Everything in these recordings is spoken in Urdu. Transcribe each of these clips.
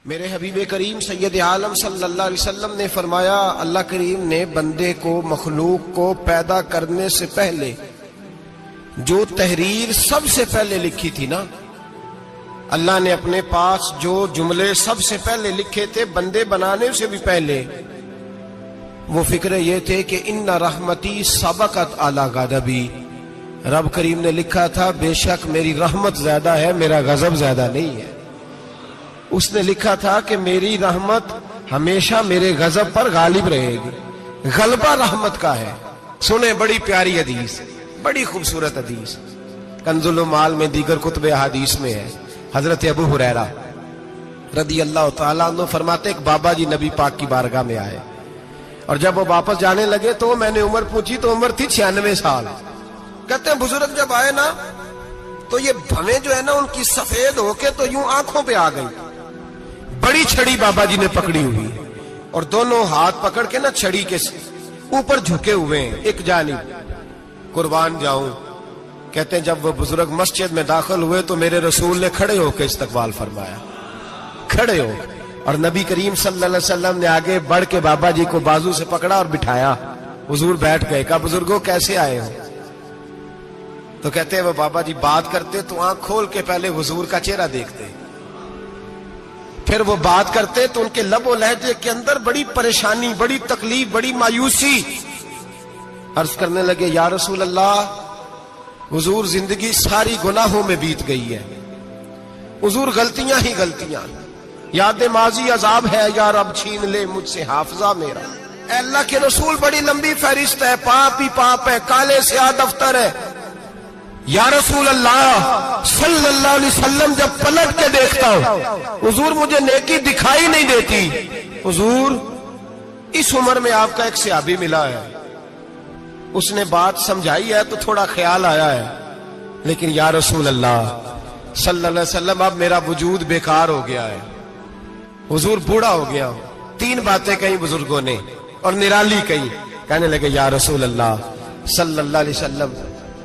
میرے حبیب کریم سید عالم صلی اللہ علیہ وسلم نے فرمایا، اللہ کریم نے بندے کو، مخلوق کو پیدا کرنے سے پہلے جو تحریر سب سے پہلے لکھی تھی نا، اللہ نے اپنے پاس جو جملے سب سے پہلے لکھے تھے بندے بنانے سے بھی پہلے، وہ فکر یہ تھے کہ ان رحمتی سبقت اعلی غضبی، رب کریم نے لکھا تھا بے شک میری رحمت زیادہ ہے، میرا غضب زیادہ نہیں ہے۔ اس نے لکھا تھا کہ میری رحمت ہمیشہ میرے غضب پر غالب رہے گی، غلبہ رحمت کا ہے۔ سنیں بڑی پیاری حدیث، بڑی خوبصورت حدیث، کنز المال میں دیگر کتب احادیث میں ہے۔ حضرت ابو ہریرہ رضی اللہ تعالیٰ عنہ فرماتے ایک بابا جی نبی پاک کی بارگاہ میں آئے، اور جب وہ واپس جانے لگے تو میں نے عمر پوچھی تو عمر تھی 96 سال۔ کہتے ہیں بزرگ جب آئے نا تو یہ بھویں جو ہے نا ان کی سفید ہو کے تو یوں آنکھوں پہ آ گئی، بڑی چھڑی بابا جی نے پکڑی ہوئی اور دونوں ہاتھ پکڑ کے نا چھڑی کے اوپر جھکے ہوئے ہیں ایک جانب، قربان جاؤں۔ کہتے ہیں جب وہ بزرگ مسجد میں داخل ہوئے تو میرے رسول نے کھڑے ہو کے استقبال فرمایا، کھڑے ہو، اور نبی کریم صلی اللہ علیہ وسلم نے آگے بڑھ کے بابا جی کو بازو سے پکڑا اور بٹھایا۔ حضور بیٹھ گئے، کہا بزرگوں کیسے آئے ہو؟ تو کہتے ہیں وہ بابا جی بات کرتے تو آنکھ کھول کے پہلے حضور کا چہرہ دیکھتے، پھر وہ بات کرتے تو ان کے لب و لہجے کے اندر بڑی پریشانی، بڑی تکلیف، بڑی مایوسی۔ عرض کرنے لگے یا رسول اللہ، حضور زندگی ساری گناہوں میں بیت گئی ہے، حضور غلطیاں ہی غلطیاں، یاد ماضی عذاب ہے، یا رب چھین لے مجھ سے حافظہ میرا۔ اے اللہ کے رسول بڑی لمبی فہرست ہے، پاپ ہی پاپ ہے، کالے سیاہ دفتر ہے۔ یا رسول اللہ صلی اللہ علیہ وسلم جب پلٹ کے دیکھتا ہوں حضور مجھے نیکی دکھائی نہیں دیتی۔ حضور اس عمر میں آپ کا ایک صحابی ملا ہے، اس نے بات سمجھائی ہے تو تھوڑا خیال آیا ہے، لیکن یا رسول اللہ صلی اللہ علیہ وسلم اب میرا وجود بیکار ہو گیا ہے، حضور بوڑھا ہو گیا ہوں۔ تین باتیں کہیں بزرگوں نے اور نرالی کہیں، کہنے لگے یا رسول اللہ صلی اللہ علیہ وسلم،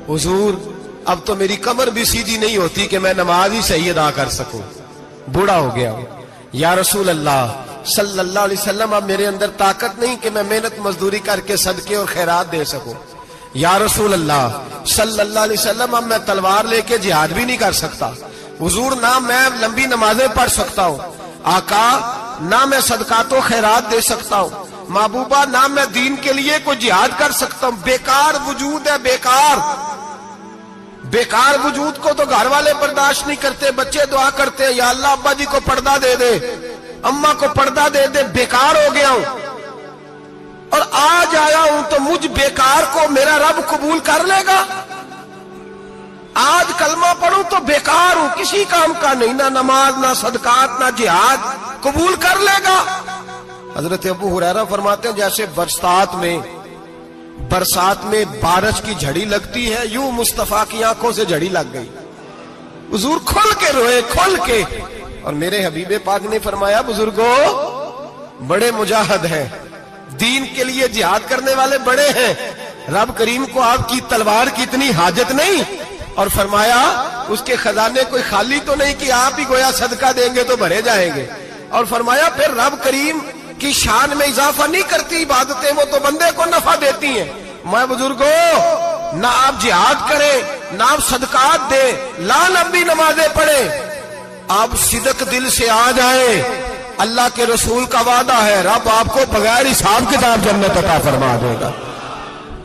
حضور اب تو میری کمر بھی سیدھی نہیں ہوتی کہ میں نماز ہی صحیح ادا کر سکوں، بوڑھا ہو گیا ہوں۔ یا رسول اللہ صلی اللہ علیہ وسلم اب میرے اندر طاقت نہیں کہ میں محنت مزدوری کر کے صدقے اور خیرات دے سکوں۔ یا رسول اللہ صلی اللہ علیہ وسلم اب میں تلوار لے کے جہاد بھی نہیں کر سکتا، حضور نہ میں لمبی نمازیں پڑھ سکتا ہوں، آقا نہ میں صدقات و خیرات دے سکتا ہوں، محبوبہ نہ میں دین کے لیے کوئی جہاد کر سکتا ہوں، بیکار وجود ہے، بیکار بیکار وجود کو تو گھر والے برداشت نہیں کرتے، بچے دعا کرتے ہیں یا اللہ ابا جی کو پردہ دے دے، اماں کو پردہ دے دے، بیکار ہو گیا ہوں اور آج آیا ہوں تو مجھ بیکار کو میرا رب قبول کر لے گا؟ آج کلمہ پڑھوں تو بیکار ہوں، کسی کام کا نہیں، نہ نماز نہ صدقات نہ جہاد، قبول کر لے گا؟ حضرت ابو ہریرہ فرماتے ہیں جیسے برسات میں بارش کی جھڑی لگتی ہے، یوں مصطفیٰ کی آنکھوں سے جھڑی لگ گئی، حضور کھل کے روئے، کھل کے۔ اور میرے حبیب پاک نے فرمایا بزرگوں بڑے مجاہد ہیں، دین کے لیے جہاد کرنے والے بڑے ہیں، رب کریم کو آپ کی تلوار کی اتنی حاجت نہیں، اور فرمایا اس کے خزانے کوئی خالی تو نہیں کہ آپ ہی گویا صدقہ دیں گے تو بھرے جائیں گے، اور فرمایا پھر رب کریم کی شان میں اضافہ نہیں کرتی عبادتیں، وہ تو بندے کو نفع دیتی ہیں۔ میں بزرگوں نہ آپ جہاد کریں نہ آپ صدقات دیں، لا لمبی نمازیں پڑھیں، آپ صدق دل سے آ جائیں، اللہ کے رسول کا وعدہ ہے رب آپ کو بغیر حساب کتاب جنت عطا فرما دے گا۔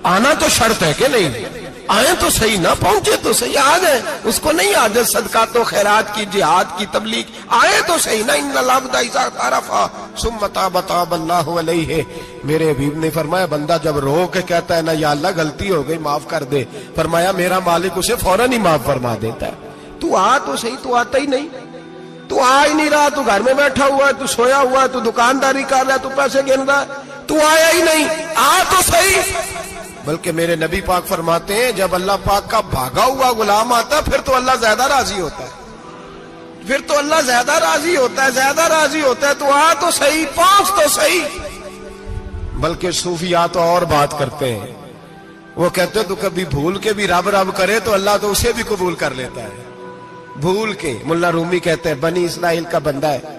آنا تو شرط ہے کہ نہیں؟ آئیں تو صحیح، نہ پہنچے تو صحیح، آ جائیں، اس کو نہیں عادت صدقات و خیرات کی، جہاد کی، تبلیغ، آئے تو صحیح نا۔ ان العبد اذا اعترف ثم تاب تاب اللہ علیہ، میرے حبیب نے فرمایا بندہ جب رو کے کہتا ہے نا یا اللہ غلطی ہو گئی معاف کر دے، فرمایا میرا مالک اسے فوراً ہی معاف فرما دیتا ہے۔ تو آ تو صحیح، تو آتا ہی نہیں، تو آ ہی نہیں رہا، تو گھر میں بیٹھا ہوا ہے، تو سویا ہوا ہے، تو دکانداری کر رہا ہے، تو پیسے گن رہا ہے، تو آیا ہی نہیں، آ تو صحیح۔ بلکہ میرے نبی پاک فرماتے ہیں جب اللہ پاک کا بھاگا ہوا غلام آتا ہے پھر تو اللہ زیادہ راضی ہوتا ہے، پھر تو اللہ زیادہ راضی ہوتا ہے، زیادہ راضی ہوتا ہے، تو آ تو صحیح، پہنچ تو صحیح۔ بلکہ صوفیاء تو اور بات کرتے ہیں، وہ کہتے تو کبھی بھول کے بھی رب رب کرے تو اللہ تو اسے بھی قبول کر لیتا ہے، بھول کے۔ ملا رومی کہتے ہیں بنی اسرائیل کا بندہ ہے،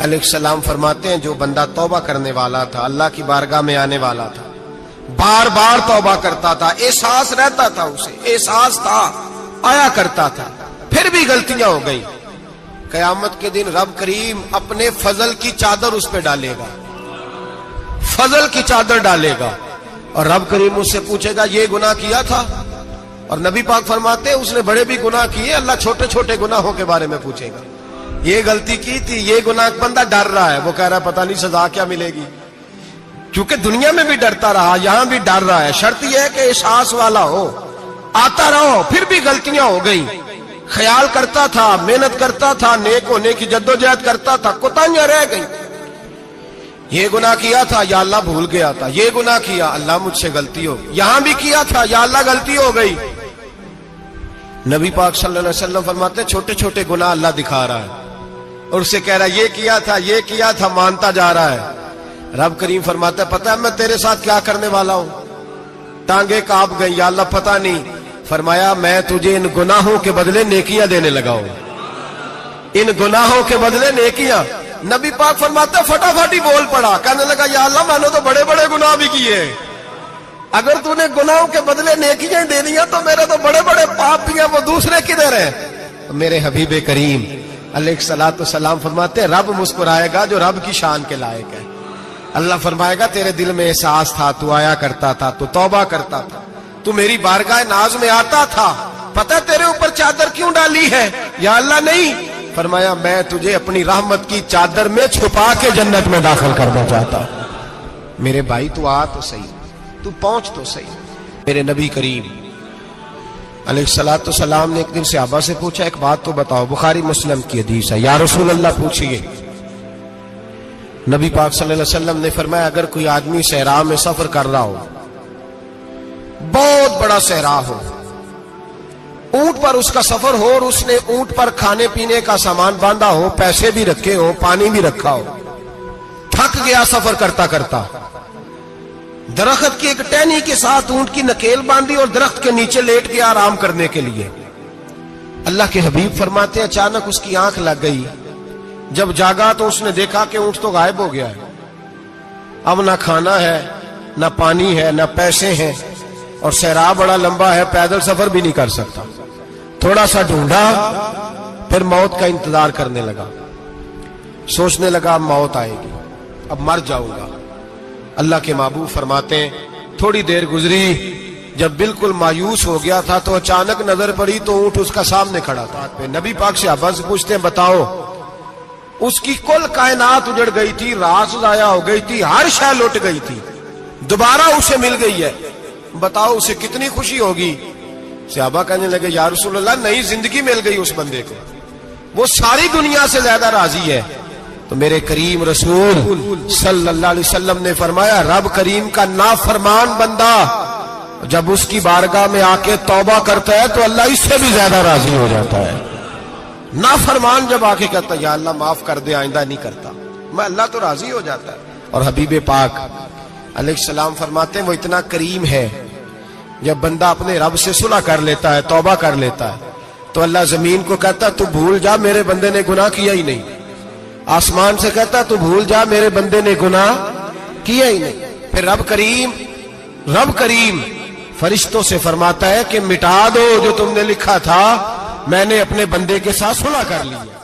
علیہ السلام فرماتے ہیں جو بندہ توبہ کرنے والا تھا، اللہ کی بارگاہ میں آنے والا تھا، بار بار توبہ کرتا تھا، احساس رہتا تھا، اسے احساس تھا، آیا کرتا تھا، پھر بھی غلطیاں ہو گئی، قیامت کے دن رب کریم اپنے فضل کی چادر اس پہ ڈالے گا، فضل کی چادر ڈالے گا، اور رب کریم اس سے پوچھے گا یہ گناہ کیا تھا؟ اور نبی پاک فرماتے ہیں اس نے بڑے بھی گناہ کیے، اللہ چھوٹے چھوٹے گناہوں کے بارے میں پوچھے گا، یہ غلطی کی تھی، یہ گناہ، بندہ ڈر رہا ہے، وہ کہہ رہا ہے پتہ نہیں سزا کیا ملے گی، کیونکہ دنیا میں بھی ڈرتا رہا، یہاں بھی ڈر رہا ہے، شرط یہ ہے کہ احساس والا ہو، آتا رہو، پھر بھی غلطیاں ہو گئی، خیال کرتا تھا، محنت کرتا تھا، نیک ہونے کی جدوجہد کرتا تھا، کوتاہیاں رہ گئی، یہ گناہ کیا تھا یا اللہ بھول گیا تھا، یہ گناہ کیا اللہ مجھ سے غلطی ہو گئی، یہاں بھی کیا تھا یا اللہ غلطی ہو گئی۔ نبی پاک صلی اللہ علیہ وسلم فرماتے ہیں چھوٹے چھوٹے گناہ اللہ دکھا رہا ہے اور اسے کہہ رہا ہے یہ کیا تھا، مانتا جا رہا ہے۔ رب کریم فرماتا ہے پتہ ہے میں تیرے ساتھ کیا کرنے والا ہوں؟ ٹانگیں کانپ گئی، یا اللہ پتہ نہیں۔ فرمایا میں تجھے ان گناہوں کے بدلے نیکیاں دینے لگا ہوں، ان گناہوں کے بدلے نیکیاں۔ نبی پاک فرماتا ہے فٹافٹ ہی بول پڑا، کہنے لگا یا اللہ میں نے تو بڑے بڑے گناہ بھی کیے، اگر تو نے گناہوں کے بدلے نیکیاں دے دیا تو میرے تو بڑے بڑے پاپ بھی ہیں، وہ دوسرے کدھر ہیں؟ میرے حبیب کریم علیہ الصلوۃ والسلام فرماتے ہیں رب مسکرائے گا جو رب کی شان کے لائق ہے۔ اللہ فرمائے گا تیرے دل میں احساس تھا، تو آیا کرتا تھا، تو توبہ کرتا تھا، تو میری بارگاہ ناز میں آتا تھا، پتہ تیرے اوپر چادر کیوں ڈالی ہے؟ یا اللہ نہیں، فرمایا میں تجھے اپنی رحمت کی چادر میں چھپا کے جنت میں داخل کرنا چاہتا ہوں۔ میرے بھائی تو آ تو صحیح، تو پہنچ تو صحیح۔ میرے نبی کریم علیہ الصلوۃ والسلام نے ایک دن صحابہ سے پوچھا ایک بات تو بتاؤ، بخاری مسلم کی حدیث ہے، یا رسول اللہ پوچھئے۔ نبی پاک صلی اللہ علیہ وسلم نے فرمایا اگر کوئی آدمی صحرا میں سفر کر رہا ہو، بہت بڑا صحرا ہو، اونٹ پر اس کا سفر ہو اور اس نے اونٹ پر کھانے پینے کا سامان باندھا ہو، پیسے بھی رکھے ہو، پانی بھی رکھا ہو، تھک گیا سفر کرتا کرتا، درخت کی ایک ٹہنی کے ساتھ اونٹ کی نکیل باندھی اور درخت کے نیچے لیٹ گیا آرام کرنے کے لیے۔ اللہ کے حبیب فرماتے ہیں اچانک اس کی آنکھ لگ گئی، جب جاگا تو اس نے دیکھا کہ اونٹ تو غائب ہو گیا ہے، اب نہ کھانا ہے، نہ پانی ہے، نہ پیسے ہیں، اور صحرا بڑا لمبا ہے، پیدل سفر بھی نہیں کر سکتا۔ تھوڑا سا ڈھونڈا، پھر موت کا انتظار کرنے لگا، سوچنے لگا اب موت آئے گی، اب مر جاؤں گا۔ اللہ کے محبوب فرماتے ہیں تھوڑی دیر گزری، جب بالکل مایوس ہو گیا تھا تو اچانک نظر پڑی تو اونٹ اس کا سامنے کھڑا تھا۔ نبی پاک سے صحابہ سے پوچھتے ہیں بتاؤ، اس کی کل کائنات اجڑ گئی تھی، راز ضائع ہو گئی تھی، ہر شے لٹ گئی تھی، دوبارہ اسے مل گئی ہے، بتاؤ اسے کتنی خوشی ہوگی؟ صحابہ کہنے لگے یا رسول اللہ نئی زندگی مل گئی اس بندے کو، وہ ساری دنیا سے زیادہ راضی ہے۔ تو میرے کریم رسول صلی اللہ علیہ وسلم نے فرمایا رب کریم کا نافرمان بندہ جب اس کی بارگاہ میں آ کے توبہ کرتا ہے تو اللہ اس سے بھی زیادہ راضی ہو جاتا ہے۔ نافرمان جب آ کے کہتا ہے یا اللہ معاف کر دے، آئندہ نہیں کرتا، میں اللہ تو راضی ہو جاتا ہے۔ اور حبیب پاک علیہ السلام فرماتے ہیں وہ اتنا کریم ہے، جب بندہ اپنے رب سے صلح کر لیتا ہے، توبہ کر لیتا ہے، تو اللہ زمین کو کہتا ہے تو بھول جا میرے بندے نے گناہ کیا ہی نہیں، آسمان سے کہتا تو بھول جا میرے بندے نے گناہ کیا ہی نہیں۔ پھر رب کریم فرشتوں سے فرماتا ہے کہ مٹا دو جو تم نے لکھا تھا، میں نے اپنے بندے کے ساتھ صلح کر لی ہے۔